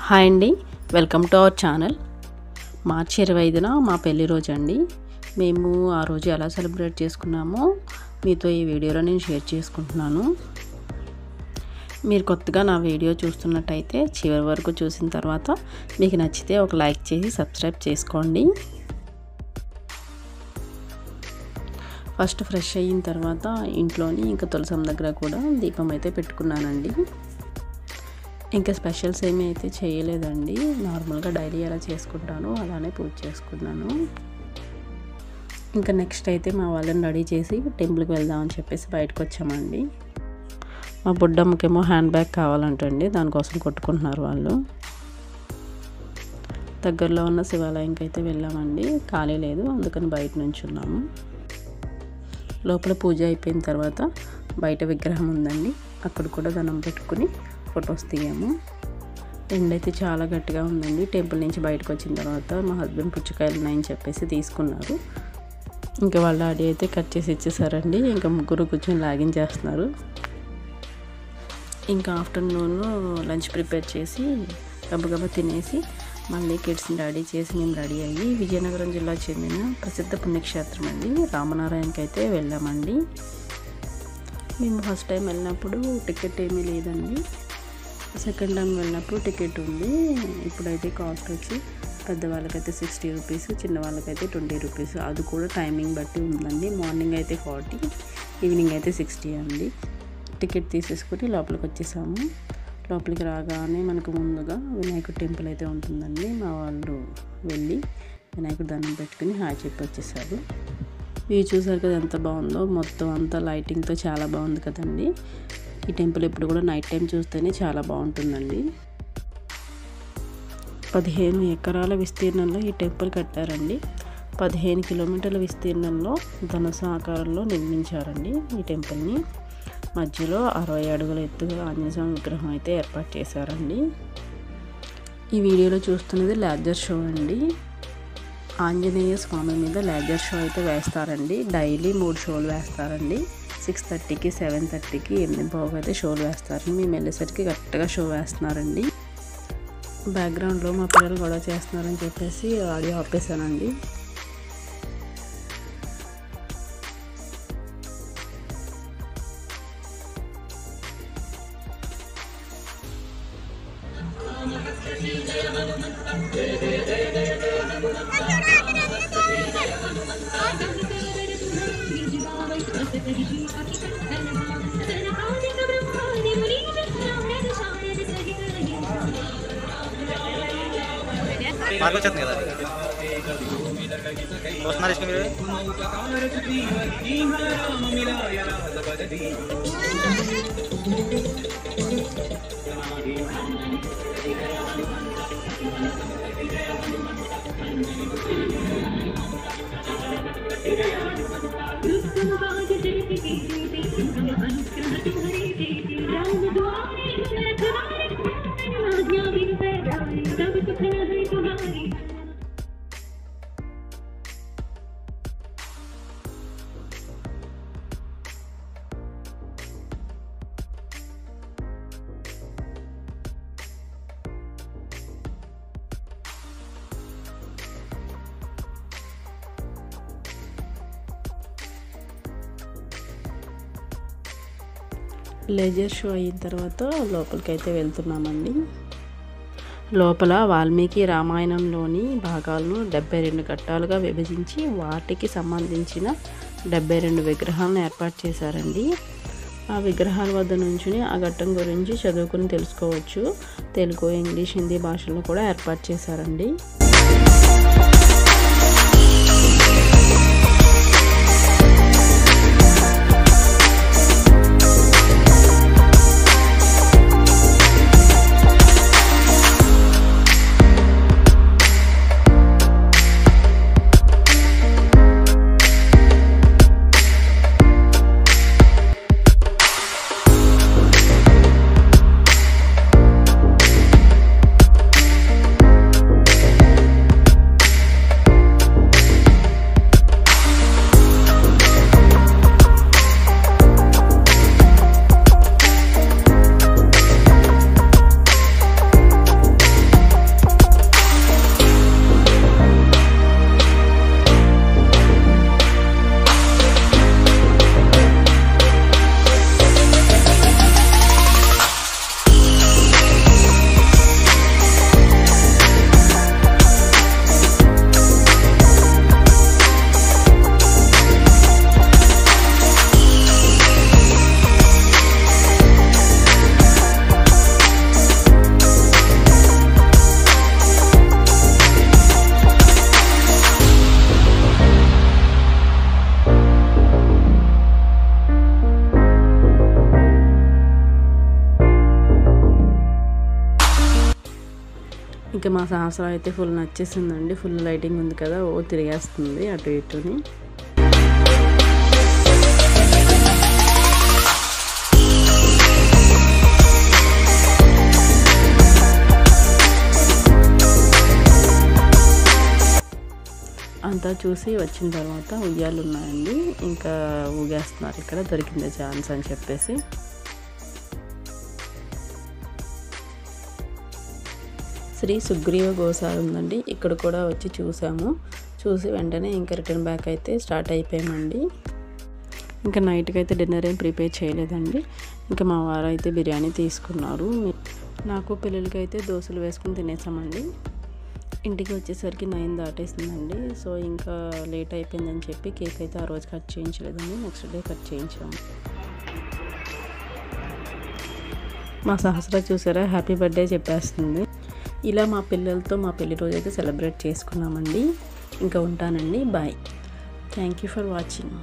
Hi అండి, welcome to our channel. మార్చి 25న మా పెళ్లి రోజు అండి. మేము ఆ రోజు ఎలా సెలబ్రేట్ చేసుకున్నామో మీతో ఈ వీడియోలో నేను షేర్ చేసుకుంటున్నాను. మీరు కొత్తగా నా వీడియో చూస్తున్నట్టయితే చివరి వరకు చూసిన తర్వాత మీకు నచ్చితే ఒక లైక్ చేసి సబ్స్క్రైబ్ చేసుకోండి. ఫస్ట్ ఫ్రెష్ అయిన తర్వాత ఇంట్లోని ఇంకా తులసమ్మ దగ్గర కూడా దీపం అయితే పెట్టుకున్నానండి. ఇంకా స్పెషల్స్ ఏమీ అయితే చేయలేదండి. నార్మల్గా డైలీ ఎలా చేసుకుంటాను అలానే పూజ చేసుకున్నాను. ఇంకా నెక్స్ట్ అయితే మా వాళ్ళని రెడీ చేసి టెంపుల్కి వెళ్దామని చెప్పేసి బయటకు వచ్చామండి. మా బుడ్డమ్మకేమో హ్యాండ్ బ్యాగ్ కావాలంటండి, దానికోసం కొట్టుకుంటున్నారు వాళ్ళు. దగ్గరలో ఉన్న శివాలయంకి అయితే వెళ్ళామండి. ఖాళీ లేదు, అందుకని బయట నుంచి ఉన్నాము. లోపల పూజ అయిపోయిన తర్వాత బయట విగ్రహం ఉందండి, అక్కడ కూడా దండం పెట్టుకుని ఫొటోస్ తీయాము. ఎండ అయితే చాలా గట్టిగా ఉందండి. టెంపుల్ నుంచి బయటకు వచ్చిన తర్వాత మా హస్బెండ్ పుచ్చకాయలు ఉన్నాయని చెప్పేసి తీసుకున్నారు. ఇంకా వాళ్ళ డాడీ అయితే కట్ చేసి ఇచ్చేసారండి. ఇంకా ముగ్గురు కూర్చొని లాగించేస్తున్నారు. ఇంకా ఆఫ్టర్నూన్ లంచ్ ప్రిపేర్ చేసి గబగబా తినేసి మళ్ళీ కిడ్స్ని రెడీ చేసి మేము రెడీ అయ్యి విజయనగరం జిల్లా చెందిన ప్రసిద్ధ పుణ్యక్షేత్రం అండి రామనారాయణకి అయితే వెళ్ళామండి. మేము ఫస్ట్ టైం వెళ్ళినప్పుడు టికెట్ ఏమీ లేదండి. సెకండ్ టైం వెళ్ళినప్పుడు టికెట్ ఉంది. ఇప్పుడైతే కాస్ట్ వచ్చి పెద్దవాళ్ళకైతే 60 రూపీస్, చిన్న వాళ్ళకైతే 20 రూపీస్. అది కూడా టైమింగ్ బట్టి ఉందండి. మార్నింగ్ అయితే 40, ఈవినింగ్ అయితే 60 అండి. టికెట్ తీసేసుకుని లోపలికి వచ్చేసాము. లోపలికి రాగానే మనకు ముందుగా వినాయకుడి టెంపుల్ అయితే ఉంటుందండి. మా వాళ్ళు వెళ్ళి వినాయకుడి దండం పెట్టుకుని హాయ్ చెప్పి వచ్చేసారు. ఇవి చూసారు కదా ఎంత బాగుందో, మొత్తం అంతా లైటింగ్తో చాలా బాగుంది కదండి. ఈ టెంపుల్ ఇప్పుడు కూడా నైట్ టైం చూస్తేనే చాలా బాగుంటుందండి. 15 ఎకరాల విస్తీర్ణంలో ఈ టెంపుల్ కట్టారండి. 15 కిలోమీటర్ల విస్తీర్ణంలో ధనుసు ఆకారంలో నిర్మించారండి ఈ టెంపుల్ని. మధ్యలో 60 అడుగుల ఎత్తుగా ఆంజనేయ స్వామి విగ్రహం అయితే ఏర్పాటు చేశారండి. ఈ వీడియోలో చూస్తున్నది లేజర్ షో అండి. ఆంజనేయ స్వామి మీద లేజర్ షో అయితే వేస్తారండి. డైలీ 3 షోలు వేస్తారండి. 6:30కి, 7:30కి, 8:15 అయితే షోలు వేస్తారండి. మేము వెళ్ళేసరికి కరెక్ట్గా షో వేస్తున్నారండి. బ్యాక్గ్రౌండ్లో మా పిల్లలు గొడవ చేస్తున్నారని చెప్పేసి ఆడియో ఆపేసానండి. మార్కులు వచ్చేస్తుంది కదా వస్తున్నారు ఇష్టం మీరు. లేజర్ షో అయిన తర్వాత లోపలికి అయితే వెళ్తున్నామండి. లోపల వాల్మీకి రామాయణంలోని భాగాలను 72 ఘట్టాలుగా విభజించి వాటికి సంబంధించిన 72 విగ్రహాలను ఏర్పాటు చేశారండి. ఆ విగ్రహాల వద్ద నుంచి ఆ ఘట్టం గురించి చదువుకుని తెలుసుకోవచ్చు. తెలుగు, ఇంగ్లీష్, హిందీ భాషల్లో కూడా ఏర్పాటు చేశారండి. ఇంకా మా సహస్రం అయితే ఫుల్ నచ్చేసిందండి. ఫుల్ లైటింగ్ ఉంది కదా, ఓ తిరిగేస్తుంది అటు ఇటుని. అంతా చూసి వచ్చిన తర్వాత ఉయ్యాలు ఉన్నాయండి, ఇంకా ఊగేస్తున్నారు ఇక్కడ, దొరికిందే ఛాన్స్ అని చెప్పేసి. శ్రీ సుగ్రీవ గోశాల ఉందండి, ఇక్కడ కూడా వచ్చి చూసాము. చూసి వెంటనే ఇంకా రిటర్న్ బ్యాక్ అయితే స్టార్ట్ అయిపోయామండి. ఇంకా నైట్కి అయితే డిన్నర్ ఏం ప్రిపేర్ చేయలేదండి. ఇంకా మా వారు అయితే బిర్యానీ తీసుకున్నారు. నాకు పిల్లలకి అయితే దోశలు వేసుకుని తినేసామండి. ఇంటికి వచ్చేసరికి 9 దాటేసిందండి. సో ఇంకా లేట్ అయిపోయిందని చెప్పి కేక్ అయితే ఆ రోజు కట్ చేయించలేదండి, నెక్స్ట్ డే కట్ చేయించాము. మా సహస్ర చూసారా, హ్యాపీ బర్త్డే చెప్పేస్తుంది. ఇలా మా పిల్లలతో మా పెళ్లి రోజు అయితే సెలబ్రేట్ చేసుకున్నామండి. ఇంకా ఉంటానండి, bye. Thank you for watching.